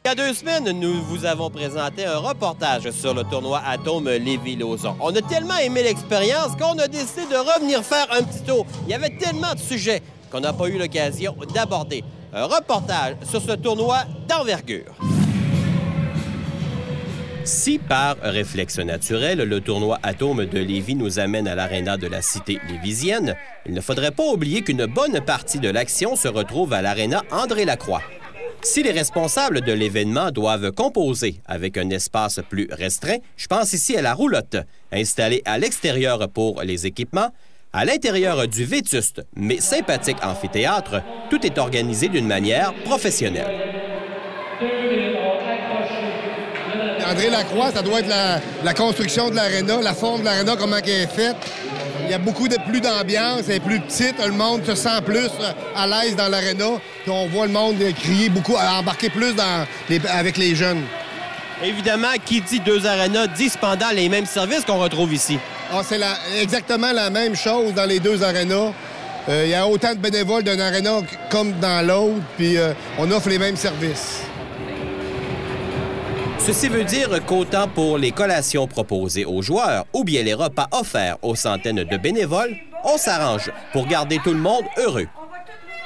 Il y a 2 semaines, nous vous avons présenté un reportage sur le tournoi Atome Lévis-Lauzon. On a tellement aimé l'expérience qu'on a décidé de revenir faire un petit tour. Il y avait tellement de sujets qu'on n'a pas eu l'occasion d'aborder. Un reportage sur ce tournoi d'envergure. Si, par réflexe naturel, le tournoi Atome de Lévis nous amène à l'aréna de la cité lévisienne, il ne faudrait pas oublier qu'une bonne partie de l'action se retrouve à l'aréna André-Lacroix. Si les responsables de l'événement doivent composer avec un espace plus restreint, je pense ici à la roulotte, installée à l'extérieur pour les équipements. À l'intérieur du vétuste, mais sympathique amphithéâtre, tout est organisé d'une manière professionnelle. André-Lacroix, ça doit être la construction de l'aréna, la forme de l'aréna, comment elle est faite. Il y a beaucoup plus d'ambiance, elle est plus petite, le monde se sent plus à l'aise dans l'aréna. Puis on voit le monde crier beaucoup, embarquer plus avec les jeunes. Évidemment, qui dit 2 arénas dit cependant les mêmes services qu'on retrouve ici. Ah, c'est exactement la même chose dans les 2 arénas. Il y a autant de bénévoles d'un aréna comme dans l'autre, puis on offre les mêmes services. Ceci veut dire qu'autant pour les collations proposées aux joueurs ou bien les repas offerts aux centaines de bénévoles, on s'arrange pour garder tout le monde heureux.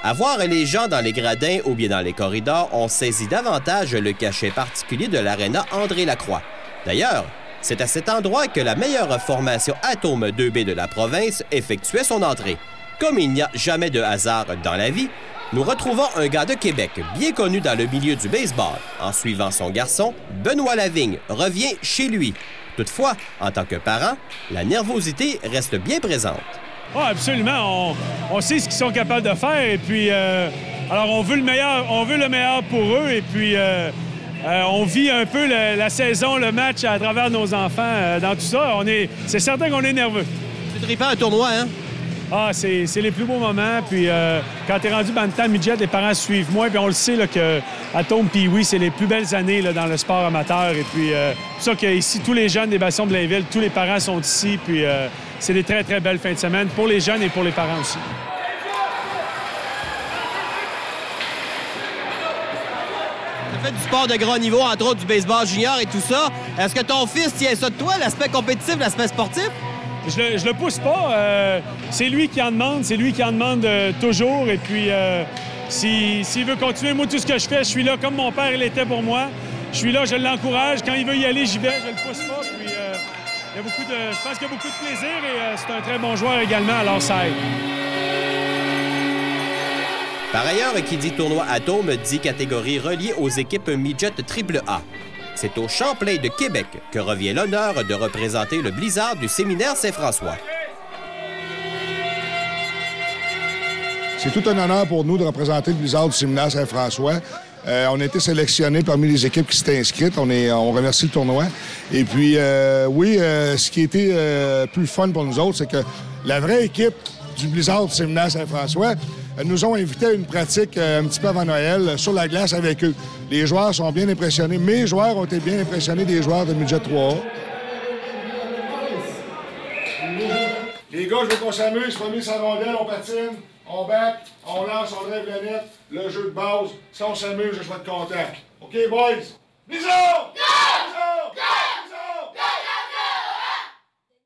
À voir les gens dans les gradins ou bien dans les corridors, on saisit davantage le cachet particulier de l'aréna André-Lacroix. D'ailleurs, c'est à cet endroit que la meilleure formation Atome 2B de la province effectuait son entrée. Comme il n'y a jamais de hasard dans la vie, nous retrouvons un gars de Québec bien connu dans le milieu du baseball. En suivant son garçon, Benoît Lavigne revient chez lui. Toutefois, en tant que parent, la nervosité reste bien présente. Oh, absolument. On sait ce qu'ils sont capables de faire. Et puis, alors, on veut le meilleur pour eux. Et puis, on vit un peu la saison, le match à travers nos enfants. Dans tout ça, c'est certain qu'on est nerveux. C'est trippant un tournoi, hein? Ah, c'est les plus beaux moments. Puis quand t'es rendu bantam midget, les parents suivent moi. Puis on le sait là, que Atome puis oui, c'est les plus belles années là, dans le sport amateur. Et puis c'est pour ça qu'ici, tous les jeunes des Bastions de Blainville, tous les parents sont ici. Puis c'est des très, très belles fins de semaine pour les jeunes et pour les parents aussi. Tu fais du sport de grand niveau, entre autres du baseball junior et tout ça. Est-ce que ton fils tient ça de toi, l'aspect compétitif, l'aspect sportif? Je le pousse pas. C'est lui qui en demande. C'est lui qui en demande toujours. Et puis, s'il veut continuer, moi, tout ce que je fais, je suis là comme mon père, il était pour moi. Je suis là, je l'encourage. Quand il veut y aller, j'y vais. Je le pousse pas. Puis, je pense qu'il y a beaucoup de plaisir et c'est un très bon joueur également. Alors, ça aide. Par ailleurs, qui dit tournoi Atome dit catégorie reliée aux équipes midget AAA. C'est au Champlain de Québec que revient l'honneur de représenter le Blizzard du séminaire Saint-François. C'est tout un honneur pour nous de représenter le Blizzard du séminaire Saint-François. On a été sélectionnés parmi les équipes qui s'étaient inscrites. On remercie le tournoi. Et puis, ce qui a été plus fun pour nous autres, c'est que la vraie équipe du Blizzard du séminaire Saint-François nous ont invités à une pratique un petit peu avant Noël sur la glace avec eux. Les joueurs sont bien impressionnés. Mes joueurs ont été bien impressionnés des joueurs de Midget 3A. Les gars, je veux qu'on s'amuse. Premier sa rondelle, on patine, on back, on lance, on drive la net, le jeu de base. Si on s'amuse, je vais être content. OK, boys? Blizzard!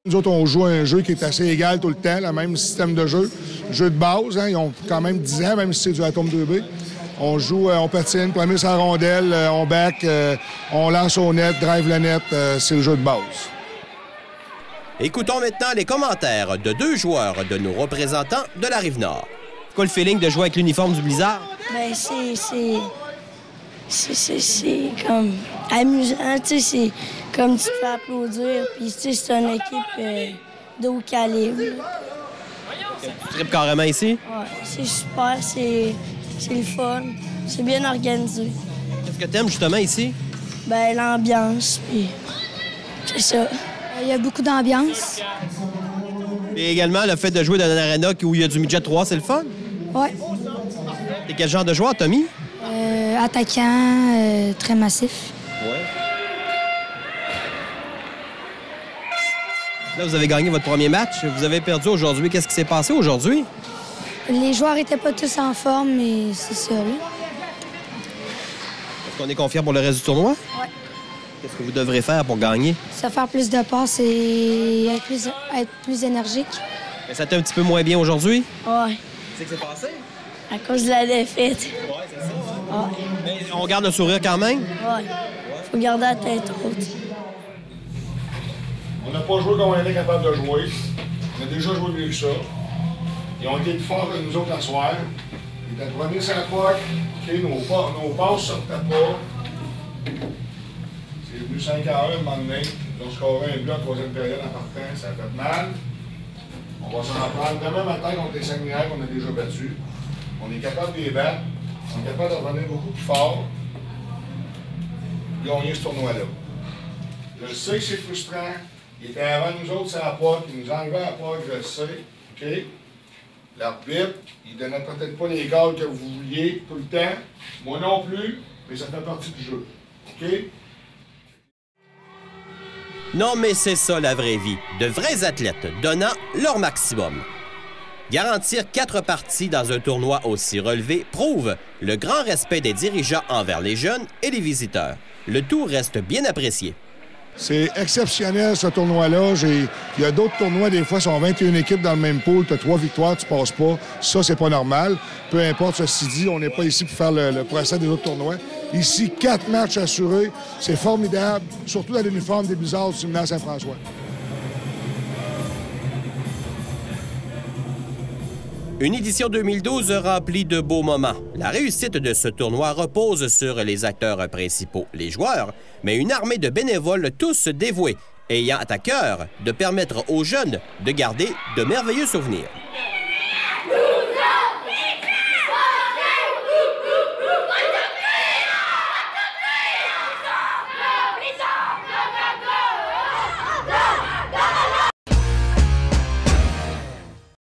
Nous autres, on joue un jeu qui est assez égal tout le temps, le même système de jeu. Jeu de base, hein, ils ont quand même 10 ans, même si c'est du Atome 2B. On joue, on patine, premier sa rondelle, on back, on lance au net, drive le net, c'est le jeu de base. Écoutons maintenant les commentaires de 2 joueurs de nos représentants de la Rive-Nord. C'est quoi le feeling de jouer avec l'uniforme du Blizzard? Bien, c'est comme amusant, tu sais, c'est comme tu te fais applaudir, puis tu sais, c'est une équipe de haut calibre. Tu tripes carrément ici? Ouais, c'est super, c'est le fun, c'est bien organisé. Qu'est-ce que t'aimes justement ici? Ben l'ambiance, puis c'est ça. Il y a beaucoup d'ambiance. Et également le fait de jouer dans un aréna où il y a du midget 3, c'est le fun? Ouais. T'es quel genre de joueur, Tommy? Attaquant, très massif. Ouais. Là, vous avez gagné votre premier match. Vous avez perdu aujourd'hui. Qu'est-ce qui s'est passé aujourd'hui? Les joueurs n'étaient pas tous en forme, mais c'est ça, là. Est-ce qu'on est confiant pour le reste du tournoi? Oui. Qu'est-ce que vous devrez faire pour gagner? Ça faire plus de passes et être plus énergique. Mais ça t'est un petit peu moins bien aujourd'hui? Ouais, Qu'est-ce qui s'est passé? à cause de la défaite. Oui, c'est ça. Ouais, Mais on garde le sourire quand même? ouais. Faut garder la tête haute. On n'a pas joué comme on était capable de jouer. On a déjà joué mieux que ça. Ils ont été plus forts que nous autres la soirée. Ils étaient premiers sur la POC. Nos passes sortaient pas. C'est venu 5-1 un moment donné. Ils ont scoré un but en troisième période en partant. Ça a fait mal. On va s'en reprendre. Demain matin contre les Saguenayens qu'on a déjà battus. On est capable de les battre. On est capable de revenir beaucoup plus fort. Gagner ce tournoi-là. Je sais que c'est frustrant. Il était avant nous autres, c'est la POC. Il nous enlevait à la POC, je le sais. OK? L'arbitre, il donnait peut-être pas les calls que vous vouliez tout le temps. Moi non plus, mais ça fait partie du jeu. OK? Non, mais c'est ça la vraie vie. De vrais athlètes donnant leur maximum. Garantir 4 parties dans un tournoi aussi relevé prouve le grand respect des dirigeants envers les jeunes et les visiteurs. Le tout reste bien apprécié. C'est exceptionnel, ce tournoi-là. Il y a d'autres tournois, des fois, sont 21 équipes dans le même pool. Tu as 3 victoires, tu passes pas. Ça, c'est pas normal. Peu importe, ceci dit, on n'est pas ici pour faire le procès des autres tournois. Ici, 4 matchs assurés. C'est formidable, surtout dans l'uniforme des Blizzards du Gymnase Saint-François. Une édition 2012 remplie de beaux moments. La réussite de ce tournoi repose sur les acteurs principaux, les joueurs, mais une armée de bénévoles tous dévoués, ayant à cœur de permettre aux jeunes de garder de merveilleux souvenirs.